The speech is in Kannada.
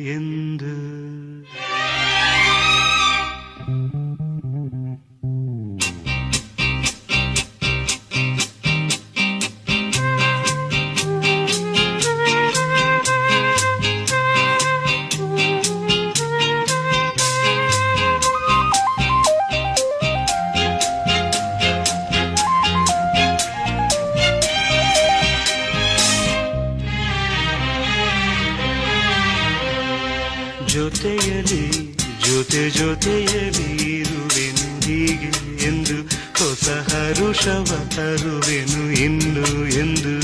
ಎಂದು ಜೊತೆಯಲಿ ಜೊತೆಯಲಿ ಇರುವೆನು ಹೀಗೆ ಎಂದು ಹೊಸ ಹರುಷವ ತರುವೆನು ಇನ್ನು ಎಂದು